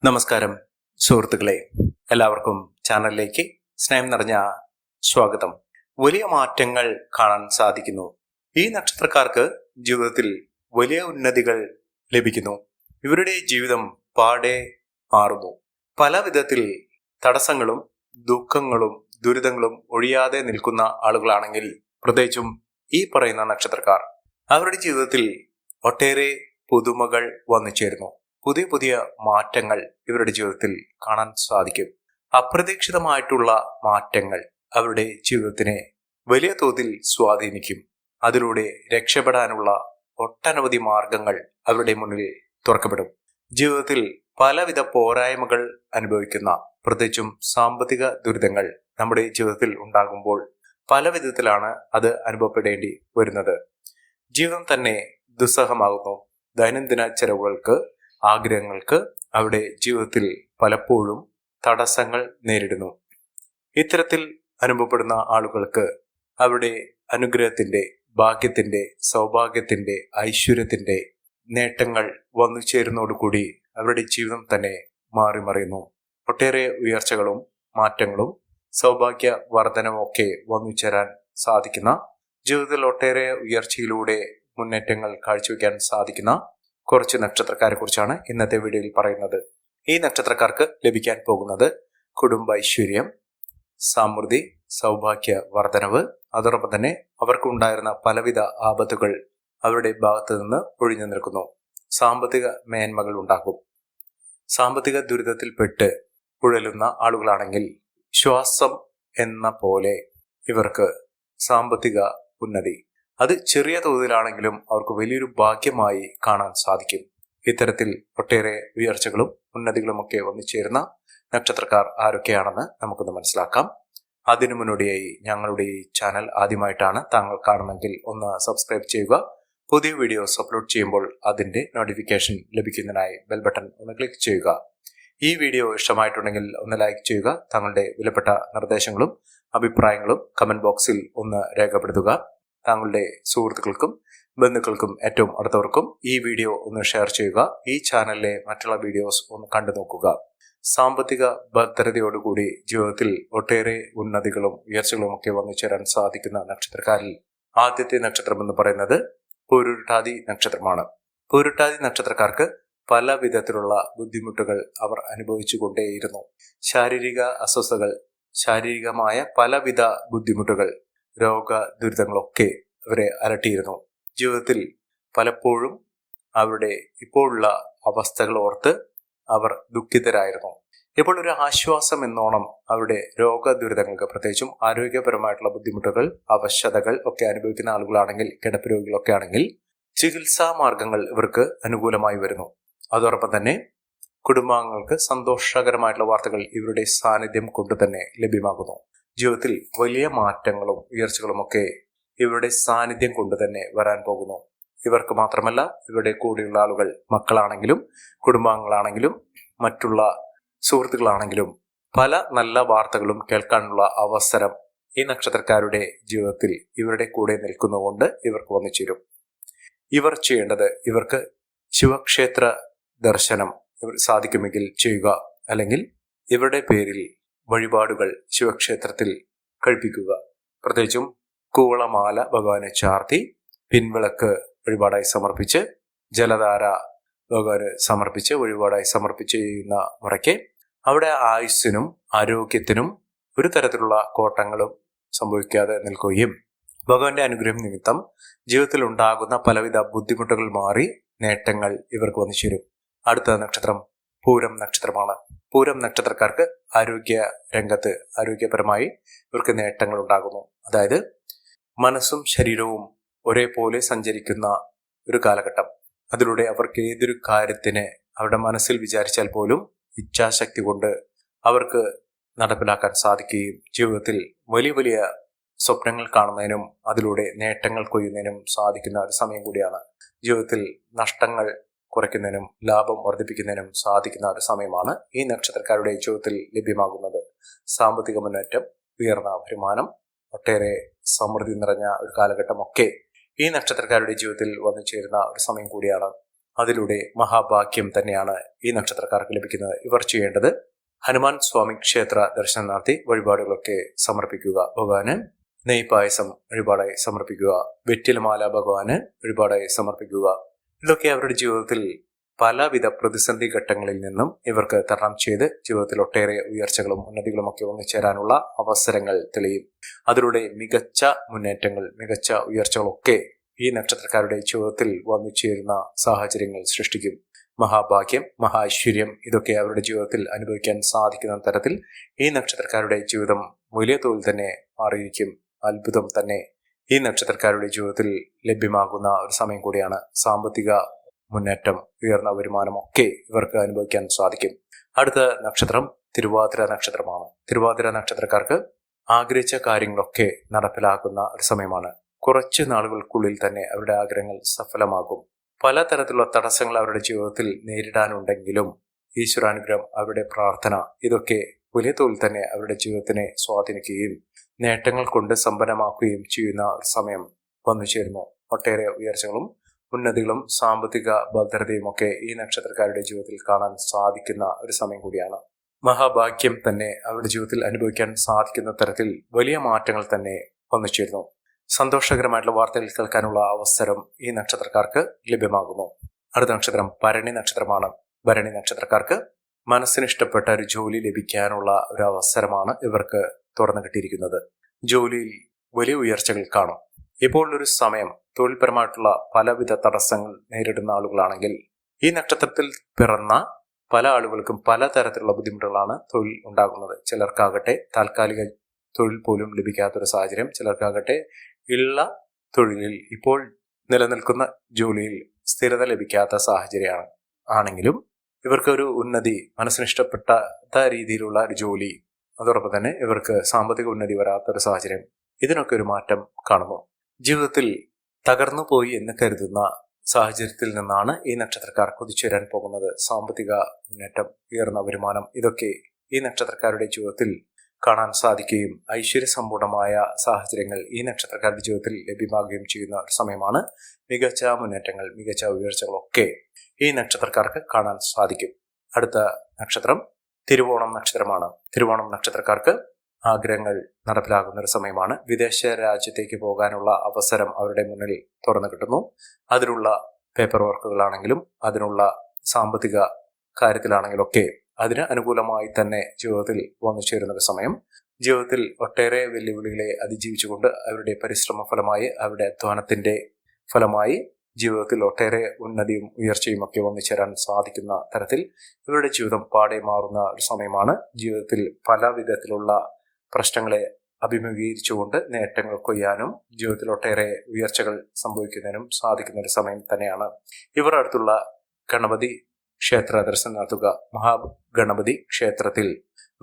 നമസ്കാരം സുഹൃത്തുക്കളെ, എല്ലാവർക്കും ചാനലിലേക്ക് സ്നേഹം നിറഞ്ഞ സ്വാഗതം. വലിയ മാറ്റങ്ങൾ കാണാൻ സാധിക്കുന്നു. ഈ നക്ഷത്രക്കാർക്ക് ജീവിതത്തിൽ വലിയ ഉന്നതികൾ ലഭിക്കുന്നു. ഇവരുടെ ജീവിതം പാടെ മാറുന്നു. പല വിധത്തിൽ തടസ്സങ്ങളും ദുഃഖങ്ങളും ദുരിതങ്ങളും ഒഴിയാതെ നിൽക്കുന്ന ആളുകളാണെങ്കിൽ, പ്രത്യേകിച്ചും ഈ പറയുന്ന നക്ഷത്രക്കാർ, അവരുടെ ജീവിതത്തിൽ ഒട്ടേറെ പുതുമകൾ വന്നു ചേരുന്നു. പുതിയ പുതിയ മാറ്റങ്ങൾ ഇവരുടെ ജീവിതത്തിൽ കാണാൻ സാധിക്കും. അപ്രതീക്ഷിതമായിട്ടുള്ള മാറ്റങ്ങൾ അവരുടെ ജീവിതത്തിനെ വലിയ തോതിൽ സ്വാധീനിക്കും. അതിലൂടെ രക്ഷപ്പെടാനുള്ള ഒട്ടനവധി മാർഗങ്ങൾ അവരുടെ മുന്നിൽ തുറക്കപ്പെടും. ജീവിതത്തിൽ പലവിധ പോരായ്മകൾ അനുഭവിക്കുന്ന, പ്രത്യേകിച്ചും സാമ്പത്തിക ദുരിതങ്ങൾ നമ്മുടെ ജീവിതത്തിൽ ഉണ്ടാകുമ്പോൾ പല വിധത്തിലാണ് അത് അനുഭവപ്പെടേണ്ടി വരുന്നത്. ജീവിതം തന്നെ ദുസ്സഹമാകുന്നു. ദൈനംദിന ചെലവുകൾക്ക്, ആഗ്രഹങ്ങൾക്ക് അവിടെ ജീവിതത്തിൽ പലപ്പോഴും തടസ്സങ്ങൾ നേരിടുന്നു. ഇത്തരത്തിൽ അനുഭവപ്പെടുന്ന ആളുകൾക്ക് അവിടെ അനുഗ്രഹത്തിന്റെ, ഭാഗ്യത്തിന്റെ, സൗഭാഗ്യത്തിന്റെ, ഐശ്വര്യത്തിന്റെ നേട്ടങ്ങൾ വന്നു ചേരുന്നതോടുകൂടി അവരുടെ ജീവിതം തന്നെ മാറിമറിയുന്നു. ഒട്ടേറെ ഉയർച്ചകളും മാറ്റങ്ങളും സൗഭാഗ്യ വർധനവും ഒക്കെ വന്നു ചേരാൻ സാധിക്കുന്ന, ജീവിതത്തിൽ ഒട്ടേറെ ഉയർച്ചയിലൂടെ മുന്നേറ്റങ്ങൾ കാഴ്ചവെക്കാൻ സാധിക്കുന്ന കുറച്ച് നക്ഷത്രക്കാരെ കുറിച്ചാണ് ഇന്നത്തെ വീഡിയോയിൽ പറയുന്നത്. ഈ നക്ഷത്രക്കാർക്ക് ലഭിക്കാൻ പോകുന്നത് കുടുംബ ഐശ്വര്യം, സമൃദ്ധി, സൗഭാഗ്യ വർധനവ്, അതോടൊപ്പം തന്നെ അവർക്കുണ്ടായിരുന്ന പലവിധ ആപത്തുകൾ അവരുടെ ഭാഗത്ത് നിന്ന് ഒഴിഞ്ഞു നിൽക്കുന്നു. സാമ്പത്തിക മേന്മകൾ ഉണ്ടാകും. സാമ്പത്തിക ദുരിതത്തിൽപ്പെട്ട് ഉഴലുന്ന ആളുകളാണെങ്കിൽ ശ്വാസം എന്ന പോലെ ഇവർക്ക് സാമ്പത്തിക ഉന്നതി, അത് ചെറിയ തോതിലാണെങ്കിലും അവർക്ക് വലിയൊരു ഭാഗ്യമായി കാണാൻ സാധിക്കും. ഇത്തരത്തിൽ ഒട്ടേറെ ഉയർച്ചകളും ഉന്നതികളുമൊക്കെ വന്നു ചേരുന്ന നക്ഷത്രക്കാർ ആരൊക്കെയാണെന്ന് നമുക്കൊന്ന് മനസ്സിലാക്കാം. അതിനു മുന്നോടിയായി ഞങ്ങളുടെ ഈ ചാനൽ ആദ്യമായിട്ടാണ് താങ്കൾ കാണുന്നെങ്കിൽ ഒന്ന് സബ്സ്ക്രൈബ് ചെയ്യുക. പുതിയ വീഡിയോസ് അപ്ലോഡ് ചെയ്യുമ്പോൾ അതിന്റെ നോട്ടിഫിക്കേഷൻ ലഭിക്കുന്നതിനായി ബെൽ ബട്ടൺ ഒന്ന് ക്ലിക്ക് ചെയ്യുക. ഈ വീഡിയോ ഇഷ്ടമായിട്ടുണ്ടെങ്കിൽ ഒന്ന് ലൈക്ക് ചെയ്യുക. താങ്കളുടെ വിലപ്പെട്ട നിർദ്ദേശങ്ങളും അഭിപ്രായങ്ങളും കമന്റ് ബോക്സിൽ ഒന്ന് രേഖപ്പെടുത്തുക. താങ്കളുടെ സുഹൃത്തുക്കൾക്കും ബന്ധുക്കൾക്കും ഏറ്റവും അടുത്തവർക്കും ഈ വീഡിയോ ഒന്ന് ഷെയർ ചെയ്യുക. ഈ ചാനലിലെ മറ്റുള്ള വീഡിയോസ് ഒന്ന് കണ്ടു നോക്കുക. സാമ്പത്തിക ഭദ്രതയോടുകൂടി ജീവിതത്തിൽ ഒട്ടേറെ ഉന്നതികളും ഉയർച്ചകളും ഒക്കെ വന്നു ചേരാൻ സാധിക്കുന്ന നക്ഷത്രക്കാരിൽ ആദ്യത്തെ നക്ഷത്രം എന്ന് പറയുന്നത് പൂരുരുട്ടാതി നക്ഷത്രമാണ്. പൂരുരുട്ടാതി നക്ഷത്രക്കാർക്ക് പല വിധത്തിലുള്ള ബുദ്ധിമുട്ടുകൾ അവർ അനുഭവിച്ചു കൊണ്ടേയിരുന്നു. ശാരീരിക അസ്വസ്ഥതകൾ, ശാരീരികമായ പലവിധ ബുദ്ധിമുട്ടുകൾ, രോഗ ദുരിതങ്ങളൊക്കെ അവരെ അലട്ടിയിരുന്നു. ജീവിതത്തിൽ പലപ്പോഴും അവരുടെ ഇപ്പോഴുള്ള അവസ്ഥകൾ ഓർത്ത് അവർ ദുഃഖിതരായിരുന്നു. ഇപ്പോൾ ഒരു ആശ്വാസം എന്നോണം അവരുടെ രോഗ ദുരിതങ്ങൾക്ക്, പ്രത്യേകിച്ചും ആരോഗ്യപരമായിട്ടുള്ള ബുദ്ധിമുട്ടുകൾ, അവശതകൾ ഒക്കെ അനുഭവിക്കുന്ന ആളുകളാണെങ്കിൽ, കിടപ്പ് രോഗികളൊക്കെ ആണെങ്കിൽ ചികിത്സാ മാർഗങ്ങൾ ഇവർക്ക് അനുകൂലമായി വരുന്നു. അതോടൊപ്പം തന്നെ കുടുംബാംഗങ്ങൾക്ക് സന്തോഷകരമായിട്ടുള്ള വാർത്തകൾ ഇവരുടെ സാന്നിധ്യം കൊണ്ട് തന്നെ ലഭ്യമാകുന്നു. ജീവിതത്തിൽ വലിയ മാറ്റങ്ങളും ഉയർച്ചകളും ഒക്കെ ഇവരുടെ സാന്നിധ്യം കൊണ്ട് തന്നെ വരാൻ പോകുന്നു. ഇവർക്ക് മാത്രമല്ല, ഇവരുടെ കൂടെയുള്ള ആളുകൾ, മക്കളാണെങ്കിലും കുടുംബാംഗങ്ങളാണെങ്കിലും മറ്റുള്ള സുഹൃത്തുക്കളാണെങ്കിലും പല നല്ല വാർത്തകളും കേൾക്കാനുള്ള അവസരം ഈ നക്ഷത്രക്കാരുടെ ജീവിതത്തിൽ ഇവരുടെ കൂടെ നിൽക്കുന്നതുകൊണ്ട് ഇവർക്ക് വന്നു ചേരും. ഇവർ ചെയ്യേണ്ടത്, ഇവർക്ക് ശിവക്ഷേത്ര ദർശനം സാധിക്കുമെങ്കിൽ ചെയ്യുക, അല്ലെങ്കിൽ ഇവരുടെ പേരിൽ വഴിപാടുകൾ ശിവക്ഷേത്രത്തിൽ കഴിപ്പിക്കുക. പ്രത്യേകിച്ചും കൂവളമാല ഭഗവാനെ ചാർത്തി പിൻവിളക്ക് വഴിപാടായി സമർപ്പിച്ച്, ജലധാര ഭഗവാന് സമർപ്പിച്ച് വഴിപാടായി സമർപ്പിച്ച് ചെയ്യുന്ന മുറയ്ക്ക് അവിടെ ആയുസ്സിനും ആരോഗ്യത്തിനും ഒരു തരത്തിലുള്ള കോട്ടങ്ങളും സംഭവിക്കാതെ നിൽക്കുകയും ഭഗവാന്റെ അനുഗ്രഹം നിമിത്തം ജീവിതത്തിൽ ഉണ്ടാകുന്ന പലവിധ ബുദ്ധിമുട്ടുകൾ മാറി നേട്ടങ്ങൾ ഇവർക്ക് വന്നു ചേരും. അടുത്ത നക്ഷത്രം പൂരം നക്ഷത്രമാണ്. പൂരം നക്ഷത്രക്കാർക്ക് ആരോഗ്യ രംഗത്ത്, ആരോഗ്യപരമായി ഇവർക്ക് നേട്ടങ്ങൾ ഉണ്ടാകുന്നു. അതായത് മനസ്സും ശരീരവും ഒരേപോലെ സഞ്ചരിക്കുന്ന ഒരു കാലഘട്ടം. അതിലൂടെ അവർക്ക് ഏതൊരു കാര്യത്തിന് അവരുടെ മനസ്സിൽ വിചാരിച്ചാൽ പോലും ഇച്ഛാശക്തി കൊണ്ട് അവർക്ക് നടപ്പിലാക്കാൻ സാധിക്കുകയും ജീവിതത്തിൽ വലിയ വലിയ സ്വപ്നങ്ങൾ കാണുന്നതിനും അതിലൂടെ നേട്ടങ്ങൾ കൊയ്യുന്നതിനും സാധിക്കുന്ന ഒരു സമയം കൂടിയാണ്. ജീവിതത്തിൽ നഷ്ടങ്ങൾ കുറയ്ക്കുന്നതിനും ലാഭം വർദ്ധിപ്പിക്കുന്നതിനും സാധിക്കുന്ന ഒരു സമയമാണ് ഈ നക്ഷത്രക്കാരുടെ ജീവിതത്തിൽ ലഭ്യമാകുന്നത്. സാമ്പത്തിക മുന്നേറ്റം, ഉയർന്ന വരുമാനം, ഒട്ടേറെ സമൃദ്ധി നിറഞ്ഞ ഒരു കാലഘട്ടമൊക്കെ ഈ നക്ഷത്രക്കാരുടെ ജീവിതത്തിൽ വന്നു ചേരുന്ന ഒരു സമയം കൂടിയാണ്. അതിലൂടെ മഹാഭാഗ്യം തന്നെയാണ് ഈ നക്ഷത്രക്കാർക്ക് ലഭിക്കുന്നത്. ഇവർ ചെയ്യേണ്ടത് ഹനുമാൻ സ്വാമി ക്ഷേത്ര ദർശനം നടത്തി വഴിപാടുകളൊക്കെ സമർപ്പിക്കുക. ഭഗവാന് നെയ്പായസം വഴിപാടായി സമർപ്പിക്കുക. വെറ്റിലമാല ഭഗവാന് വഴിപാടായി സമർപ്പിക്കുക. ഇതൊക്കെ അവരുടെ ജീവിതത്തിൽ പലവിധ പ്രതിസന്ധി ഘട്ടങ്ങളിൽ നിന്നും ഇവർക്ക് തരണം ചെയ്ത് ജീവിതത്തിൽ ഒട്ടേറെ ഉയർച്ചകളും ഉന്നതികളും ഒക്കെ വന്നുചേരാനുള്ള അവസരങ്ങൾ തെളിയും. അതിലൂടെ മികച്ച മുന്നേറ്റങ്ങൾ, മികച്ച ഉയർച്ചകളൊക്കെ ഈ നക്ഷത്രക്കാരുടെ ജീവിതത്തിൽ വന്നു ചേരുന്ന സാഹചര്യങ്ങൾ സൃഷ്ടിക്കും. മഹാഭാഗ്യം, മഹാഐശ്വര്യം ഇതൊക്കെ അവരുടെ ജീവിതത്തിൽ അനുഭവിക്കാൻ സാധിക്കുന്ന തരത്തിൽ ഈ നക്ഷത്രക്കാരുടെ ജീവിതം വലിയ തോതിൽ തന്നെ മാറിയിരിക്കും. അത്ഭുതം തന്നെ ഈ നക്ഷത്രക്കാരുടെ ജീവിതത്തിൽ ലഭ്യമാകുന്ന ഒരു സമയം കൂടിയാണ്. സാമ്പത്തിക മുന്നേറ്റം, ഉയർന്ന വരുമാനം ഒക്കെ ഇവർക്ക് അനുഭവിക്കാൻ സാധിക്കും. അടുത്ത നക്ഷത്രം തിരുവാതിര നക്ഷത്രമാണ്. തിരുവാതിര നക്ഷത്രക്കാർക്ക് ആഗ്രഹിച്ച കാര്യങ്ങളൊക്കെ നടപ്പിലാക്കുന്ന ഒരു സമയമാണ്. കുറച്ച് നാളുകൾക്കുള്ളിൽ തന്നെ അവരുടെ ആഗ്രഹങ്ങൾ സഫലമാകും. പലതരത്തിലുള്ള തടസ്സങ്ങൾ അവരുടെ ജീവിതത്തിൽ നേരിടാനുണ്ടെങ്കിലും ഈശ്വരാനുഗ്രഹം, അവരുടെ പ്രാർത്ഥന ഇതൊക്കെ വലിയ തോതിൽ തന്നെ അവരുടെ ജീവിതത്തിനെ സ്വാധീനിക്കുകയും നേട്ടങ്ങൾ കൊണ്ട് സമ്പന്നമാക്കുകയും ചെയ്യുന്ന ഒരു സമയം വന്നു ചേരുന്നു. ഒട്ടേറെ ഉയർച്ചകളും ഉന്നതികളും സാമ്പത്തിക ഭദ്രതയും ഒക്കെ ഈ നക്ഷത്രക്കാരുടെ ജീവിതത്തിൽ കാണാൻ സാധിക്കുന്ന ഒരു സമയം കൂടിയാണ്. മഹാഭാഗ്യം തന്നെ അവരുടെ ജീവിതത്തിൽ അനുഭവിക്കാൻ സാധിക്കുന്ന തരത്തിൽ വലിയ മാറ്റങ്ങൾ തന്നെ വന്നു ചേരുന്നു. സന്തോഷകരമായിട്ടുള്ള വാർത്തകൾ കേൾക്കാനുള്ള അവസരം ഈ നക്ഷത്രക്കാർക്ക് ലഭ്യമാകുന്നു. അടുത്ത നക്ഷത്രം ഭരണി നക്ഷത്രമാണ്. ഭരണി നക്ഷത്രക്കാർക്ക് മനസ്സിനിഷ്ടപ്പെട്ട ഒരു ജോലി ലഭിക്കാനുള്ള ഒരു അവസരമാണ് ഇവർക്ക് തുറന്നു കിട്ടിയിരിക്കുന്നത്. ജോലിയിൽ വലിയ ഉയർച്ചകൾ കാണും. ഇപ്പോൾ ഒരു സമയം തൊഴിൽപരമായിട്ടുള്ള പലവിധ തടസ്സങ്ങൾ നേരിടുന്ന ആളുകളാണെങ്കിൽ ഈ നക്ഷത്രത്തിൽ പിറന്ന പല ആളുകൾക്കും പലതരത്തിലുള്ള ബുദ്ധിമുട്ടുകളാണ് തൊഴിൽ ഉണ്ടാകുന്നത്. ചിലർക്കാകട്ടെ താൽക്കാലിക തൊഴിൽ പോലും ലഭിക്കാത്തൊരു സാഹചര്യം, ചിലർക്കാകട്ടെ ഉള്ള തൊഴിലിൽ, ഇപ്പോൾ നിലനിൽക്കുന്ന ജോലിയിൽ സ്ഥിരത ലഭിക്കാത്ത സാഹചര്യമാണ്. ആണെങ്കിലും ഇവർക്ക് ഒരു ഉന്നതി, മനസ്സിനിഷ്ടപ്പെട്ട രീതിയിലുള്ള ഒരു ജോലി, അതോടൊപ്പം തന്നെ ഇവർക്ക് സാമ്പത്തിക ഉന്നതി വരാത്തൊരു സാഹചര്യം, ഇതിനൊക്കെ ഒരു മാറ്റം കാണുന്നു. ജീവിതത്തിൽ തകർന്നു പോയി എന്ന് കരുതുന്ന സാഹചര്യത്തിൽ നിന്നാണ് ഈ നക്ഷത്രക്കാർ കുതിച്ചുവരാൻ പോകുന്നത്. സാമ്പത്തിക മുന്നേറ്റം, ഉയർന്ന വരുമാനം ഇതൊക്കെ ഈ നക്ഷത്രക്കാരുടെ ജീവിതത്തിൽ കാണാൻ സാധിക്കുകയും ഐശ്വര്യസമ്പൂർണമായ സാഹചര്യങ്ങൾ ഈ നക്ഷത്രക്കാരുടെ ജീവിതത്തിൽ ലഭ്യമാകുകയും ചെയ്യുന്ന ഒരു സമയമാണ്. മികച്ച മുന്നേറ്റങ്ങൾ, മികച്ച ഉയർച്ചകളൊക്കെ ഈ നക്ഷത്രക്കാർക്ക് കാണാൻ സാധിക്കും. അടുത്ത നക്ഷത്രം തിരുവോണം നക്ഷത്രമാണ്. തിരുവോണം നക്ഷത്രക്കാർക്ക് ആഗ്രഹങ്ങൾ നടപ്പിലാകുന്ന ഒരു സമയമാണ്. വിദേശ രാജ്യത്തേക്ക് പോകാനുള്ള അവസരം അവരുടെ മുന്നിൽ തുറന്നു കിട്ടുന്നു. അതിനുള്ള പേപ്പർ വർക്കുകളാണെങ്കിലും അതിനുള്ള സാമ്പത്തിക കാര്യത്തിലാണെങ്കിലും ഒക്കെ അതിന് അനുകൂലമായി തന്നെ ജീവിതത്തിൽ വന്നു ചേരുന്ന ഒരു സമയം. ജീവിതത്തിൽ ഒട്ടേറെ വെല്ലുവിളികളെ അതിജീവിച്ചുകൊണ്ട് അവരുടെ പരിശ്രമ ഫലമായി, അവരുടെ അധ്വാനത്തിന്റെ ഫലമായി ജീവിതത്തിൽ ഒട്ടേറെ ഉന്നതിയും ഉയർച്ചയും ഒക്കെ വന്നു ചേരാൻ സാധിക്കുന്ന തരത്തിൽ ഇവരുടെ ജീവിതം പാടെ മാറുന്ന ഒരു സമയമാണ്. ജീവിതത്തിൽ പല വിധത്തിലുള്ള പ്രശ്നങ്ങളെ അഭിമുഖീകരിച്ചുകൊണ്ട് നേട്ടങ്ങൾ കൊയ്യാനും ജീവിതത്തിൽ ഒട്ടേറെ ഉയർച്ചകൾ സംഭവിക്കുന്നതിനും സാധിക്കുന്ന ഒരു സമയം തന്നെയാണ്. ഇവർ അടുത്തുള്ള ഗണപതി ക്ഷേത്ര ദർശനം നടത്തുക. മഹാഗണപതി ക്ഷേത്രത്തിൽ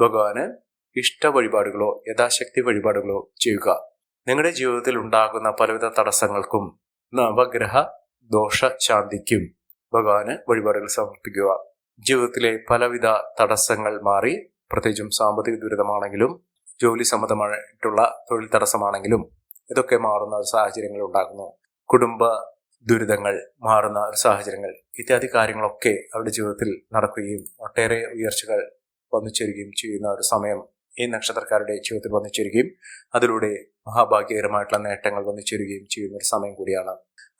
ഭഗവാന് ഇഷ്ട വഴിപാടുകളോ യഥാശക്തി വഴിപാടുകളോ ചെയ്യുക. നിങ്ങളുടെ ജീവിതത്തിൽ ഉണ്ടാകുന്ന പലവിധ തടസ്സങ്ങൾക്കും നവഗ്രഹ ദോഷ ശാന്തിക്കും ഭഗവാന് വഴിപാടുകൾ സമർപ്പിക്കുക. ജീവിതത്തിലെ പലവിധ തടസ്സങ്ങൾ മാറി, പ്രത്യേകിച്ചും സാമ്പത്തിക ദുരിതമാണെങ്കിലും ജോലി സംബന്ധമായിട്ടുള്ള തൊഴിൽ തടസ്സമാണെങ്കിലും ഇതൊക്കെ മാറുന്ന സാഹചര്യങ്ങൾ ഉണ്ടാകുന്നു. കുടുംബ ദുരിതങ്ങൾ മാറുന്ന സാഹചര്യങ്ങൾ ഇത്യാദി കാര്യങ്ങളൊക്കെ അവരുടെ ജീവിതത്തിൽ നടക്കുകയും ഒട്ടേറെ ഉയർച്ചകൾ വന്നു ചേരുകയും ചെയ്യുന്ന ഒരു സമയം ഈ നക്ഷത്രക്കാരുടെ ജീവിതത്തിൽ വന്നു ചേരുകയും അതിലൂടെ മഹാഭാഗ്യകരമായിട്ടുള്ള നേട്ടങ്ങൾ വന്നു ചേരുകയും ചെയ്യുന്ന ഒരു സമയം കൂടിയാണ്.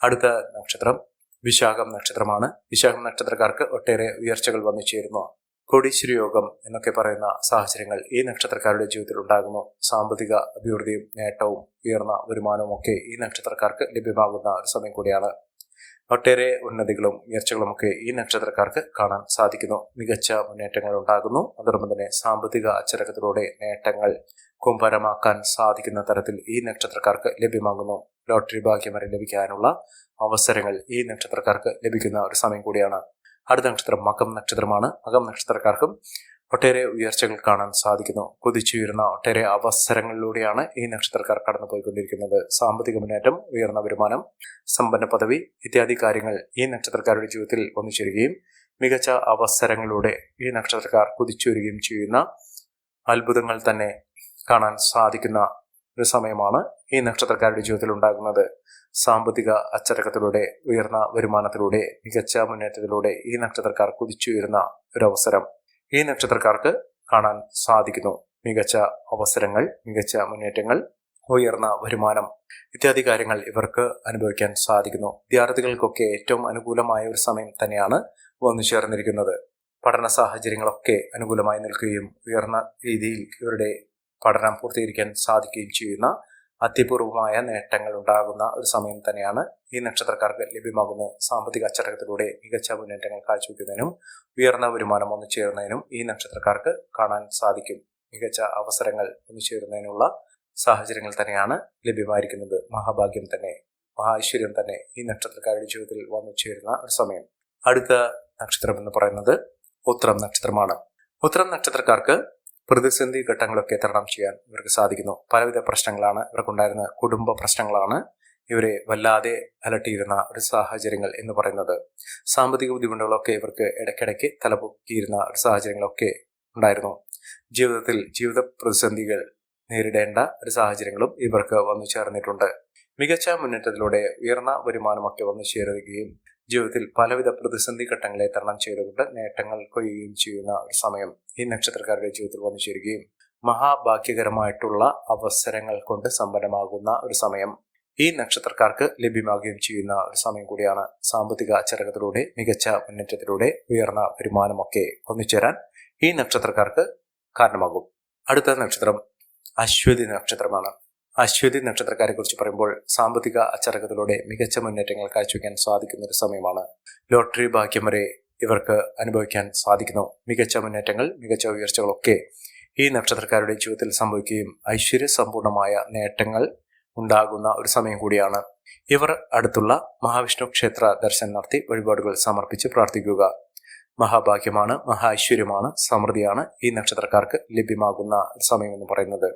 അടുത്ത നക്ഷത്രം വിശാഖം നക്ഷത്രമാണ്. വിശാഖം നക്ഷത്രക്കാർക്ക് ഒട്ടേറെ ഉയർച്ചകൾ വന്നു ചേരുന്നു. കോടീശ്വര യോഗം എന്നൊക്കെ പറയുന്ന സാഹചര്യങ്ങൾ ഈ നക്ഷത്രക്കാരുടെ ജീവിതത്തിൽ ഉണ്ടാകുന്നു. സാമ്പത്തിക അഭിവൃദ്ധിയും നേട്ടവും ഉയർന്ന വരുമാനവും ഒക്കെ ഈ നക്ഷത്രക്കാർക്ക് ലഭ്യമാകുന്ന ഒരു സമയം കൂടിയാണ്. ഒട്ടേറെ ഉന്നതികളും ഉയർച്ചകളും ഒക്കെ ഈ നക്ഷത്രക്കാർക്ക് കാണാൻ സാധിക്കുന്നു. മികച്ച മുന്നേറ്റങ്ങൾ ഉണ്ടാകുന്നു. അതോടൊപ്പം തന്നെ സാമ്പത്തിക അച്ചടക്കത്തിലൂടെ നേട്ടങ്ങൾ കുംഭരമാക്കാൻ സാധിക്കുന്ന തരത്തിൽ ഈ നക്ഷത്രക്കാർക്ക് ലഭ്യമാകുന്നു. ലോട്ടറി ഭാഗ്യം വരെ ലഭിക്കാനുള്ള അവസരങ്ങൾ ഈ നക്ഷത്രക്കാർക്ക് ലഭിക്കുന്ന ഒരു സമയം കൂടിയാണ്. അടുത്ത നക്ഷത്രം മകം നക്ഷത്രമാണ്. മകം നക്ഷത്രക്കാർക്കും ഒട്ടേറെ ഉയർച്ചകൾ കാണാൻ സാധിക്കുന്നു. കുതിച്ചുയരുന്ന ഒട്ടേറെ അവസരങ്ങളിലൂടെയാണ് ഈ നക്ഷത്രക്കാർ കടന്നു പോയിക്കൊണ്ടിരിക്കുന്നത്. സാമ്പത്തിക മുന്നേറ്റം, ഉയർന്ന വരുമാനം, സമ്പന്ന പദവി ഇത്യാദി കാര്യങ്ങൾ ഈ നക്ഷത്രക്കാരുടെ ജീവിതത്തിൽ വന്നു ചേരുകയും മികച്ച അവസരങ്ങളിലൂടെ ഈ നക്ഷത്രക്കാർ കുതിച്ചുയരുകയും ചെയ്യുന്ന അത്ഭുതങ്ങൾ തന്നെ കാണാൻ സാധിക്കുന്ന ഒരു സമയമാണ് ഈ നക്ഷത്രക്കാരുടെ ജീവിതത്തിൽ ഉണ്ടാകുന്നത്. സാമ്പത്തിക അച്ചടക്കത്തിലൂടെ, ഉയർന്ന വരുമാനത്തിലൂടെ, മികച്ച മുന്നേറ്റത്തിലൂടെ ഈ നക്ഷത്രക്കാർ കുതിച്ചുയരുന്ന ഒരു അവസരം ഈ നക്ഷത്രക്കാർക്ക് കാണാൻ സാധിക്കുന്നു. മികച്ച അവസരങ്ങൾ, മികച്ച മുന്നേറ്റങ്ങൾ, ഉയർന്ന വരുമാനം ഇത്യാദി കാര്യങ്ങൾ ഇവർക്ക് അനുഭവിക്കാൻ സാധിക്കുന്നു. വിദ്യാർത്ഥികൾക്കൊക്കെ ഏറ്റവും അനുകൂലമായ ഒരു സമയം തന്നെയാണ് വന്നു ചേർന്നിരിക്കുന്നത്. പഠന സാഹചര്യങ്ങളൊക്കെ അനുകൂലമായി നിൽക്കുകയും ഉയർന്ന രീതിയിൽ ഇവരുടെ പഠനം പൂർത്തീകരിക്കാൻ സാധിക്കുകയും ചെയ്യുന്ന അത്യപൂർവമായ നേട്ടങ്ങൾ ഉണ്ടാകുന്ന ഒരു സമയം തന്നെയാണ് ഈ നക്ഷത്രക്കാർക്ക് ലഭ്യമാകുന്നത്. സാമ്പത്തിക അച്ചടക്കത്തിലൂടെ മികച്ച മുന്നേറ്റങ്ങൾ കാഴ്ചവെക്കുന്നതിനും ഉയർന്ന വരുമാനം വന്നു ചേരുന്നതിനും ഈ നക്ഷത്രക്കാർക്ക് കാണാൻ സാധിക്കും. മികച്ച അവസരങ്ങൾ വന്നു ചേരുന്നതിനുള്ള സാഹചര്യങ്ങൾ തന്നെയാണ് ലഭ്യമായിരിക്കുന്നത്. മഹാഭാഗ്യം തന്നെ, മഹാഐശ്വര്യം തന്നെ ഈ നക്ഷത്രക്കാരുടെ ജീവിതത്തിൽ വന്നു ചേരുന്ന ഒരു സമയം. അടുത്ത നക്ഷത്രം എന്ന് പറയുന്നത് ഉത്രം നക്ഷത്രമാണ്. ഉത്രം നക്ഷത്രക്കാർക്ക് പ്രതിസന്ധി ഘട്ടങ്ങളൊക്കെ തരണം ചെയ്യാൻ ഇവർക്ക് സാധിക്കുന്നു. പലവിധ പ്രശ്നങ്ങളാണ് ഇവർക്കുണ്ടായിരുന്ന കുടുംബ പ്രശ്നങ്ങളാണ് ഇവരെ വല്ലാതെ അലട്ടിയിരുന്ന ഒരു സാഹചര്യങ്ങൾ എന്ന് പറയുന്നത്. സാമ്പത്തിക ബുദ്ധിമുട്ടുകളൊക്കെ ഇവർക്ക് ഇടയ്ക്കിടയ്ക്ക് തലപൊക്കിയിരുന്ന ഒരു സാഹചര്യങ്ങളൊക്കെ ഉണ്ടായിരുന്നു. ജീവിത പ്രതിസന്ധികൾ നേരിടേണ്ട ഒരു സാഹചര്യങ്ങളും ഇവർക്ക് വന്നു ചേർന്നിട്ടുണ്ട്. മികച്ച മുന്നേറ്റത്തിലൂടെ ഉയർന്ന വരുമാനമൊക്കെ വന്നു ചേരുകയും ജീവിതത്തിൽ പലവിധ പ്രതിസന്ധി ഘട്ടങ്ങളെ തരണം ചെയ്തുകൊണ്ട് നേട്ടങ്ങൾ കൊയ്യുകയും ചെയ്യുന്ന ഒരു സമയം ഈ നക്ഷത്രക്കാരുടെ ജീവിതത്തിൽ വന്നു ചേരുകയും മഹാഭാഗ്യകരമായിട്ടുള്ള അവസരങ്ങൾ കൊണ്ട് സമ്പന്നമാകുന്ന ഒരു സമയം ഈ നക്ഷത്രക്കാർക്ക് ലഭ്യമാകുകയും ചെയ്യുന്ന ഒരു സമയം കൂടിയാണ്. സാമ്പത്തിക അച്ചടക്കത്തിലൂടെ, മികച്ച മുന്നേറ്റത്തിലൂടെ ഉയർന്ന വരുമാനമൊക്കെ ഒന്നുചേരാൻ ഈ നക്ഷത്രക്കാർക്ക് കാരണമാകും. അടുത്ത നക്ഷത്രം അശ്വതി നക്ഷത്രമാണ്. അശ്വതി നക്ഷത്രക്കാരെ കുറിച്ച് പറയുമ്പോൾ സാമ്പത്തിക അച്ചടക്കത്തിലൂടെ മികച്ച മുന്നേറ്റങ്ങൾ കാഴ്ചവെക്കാൻ സാധിക്കുന്ന ഒരു സമയമാണ്. ലോട്ടറി ഭാഗ്യം വരെ ഇവർക്ക് അനുഭവിക്കാൻ സാധിക്കുന്നു. മികച്ച മുന്നേറ്റങ്ങൾ, മികച്ച ഉയർച്ചകളൊക്കെ ഈ നക്ഷത്രക്കാരുടെ ജീവിതത്തിൽ സംഭവിക്കുകയും ഐശ്വര്യ സമ്പൂർണമായ നേട്ടങ്ങൾ ഉണ്ടാകുന്ന ഒരു സമയം കൂടിയാണ്. ഇവർ അടുത്തുള്ള മഹാവിഷ്ണു ക്ഷേത്ര ദർശനം നടത്തി വഴിപാടുകൾ സമർപ്പിച്ച് പ്രാർത്ഥിക്കുക. മഹാഭാഗ്യമാണ്, മഹാ ഐശ്വര്യമാണ്, സമൃദ്ധിയാണ് ഈ നക്ഷത്രക്കാർക്ക് ലഭ്യമാകുന്ന സമയം എന്ന് പറയുന്നത്.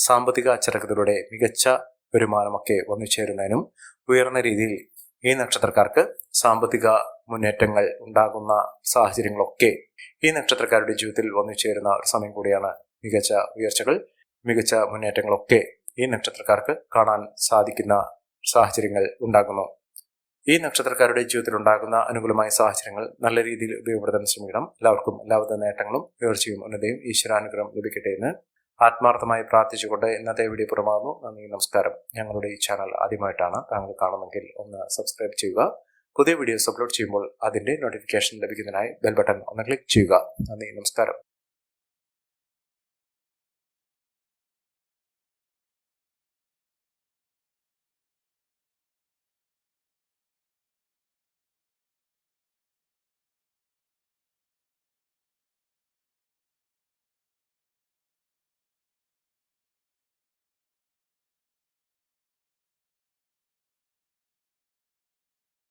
സാമ്പത്തിക അച്ചടക്കത്തിലൂടെ മികച്ച വരുമാനമൊക്കെ വന്നു ചേരുന്നതിനും ഉയർന്ന രീതിയിൽ ഈ നക്ഷത്രക്കാർക്ക് സാമ്പത്തിക മുന്നേറ്റങ്ങൾ ഉണ്ടാകുന്ന സാഹചര്യങ്ങളൊക്കെ ഈ നക്ഷത്രക്കാരുടെ ജീവിതത്തിൽ വന്നു ചേരുന്ന ഒരു സമയം കൂടിയാണ്. മികച്ച ഉയർച്ചകൾ, മികച്ച മുന്നേറ്റങ്ങളൊക്കെ ഈ നക്ഷത്രക്കാർക്ക് കാണാൻ സാധിക്കുന്ന സാഹചര്യങ്ങൾ ഉണ്ടാകുന്നു. ഈ നക്ഷത്രക്കാരുടെ ജീവിതത്തിൽ ഉണ്ടാകുന്ന അനുകൂലമായ സാഹചര്യങ്ങൾ നല്ല രീതിയിൽ ഉപയോഗപ്പെടുത്താൻ ശ്രമിക്കണം. എല്ലാവർക്കും എല്ലാവിധ നേട്ടങ്ങളും ഉയർച്ചയും ഉന്നതയും ഈശ്വരാനുഗ്രഹം ലഭിക്കട്ടെ എന്ന് ആത്മാർത്ഥമായി പ്രാർത്ഥിച്ചുകൊണ്ട് ഇന്നത്തെ വീഡിയോ പുറമാകുന്നു. നന്ദി, നമസ്കാരം. ഞങ്ങളുടെ ഈ ചാനൽ ആദ്യമായിട്ടാണ് താങ്കൾ കാണുമെങ്കിൽ ഒന്ന് സബ്സ്ക്രൈബ് ചെയ്യുക. പുതിയ വീഡിയോസ് അപ്ലോഡ് ചെയ്യുമ്പോൾ അതിന്റെ നോട്ടിഫിക്കേഷൻ ലഭിക്കുന്നതിനായി ബെൽ ബട്ടൺ ഒന്ന് ക്ലിക്ക് ചെയ്യുക. നന്ദി, നമസ്കാരം.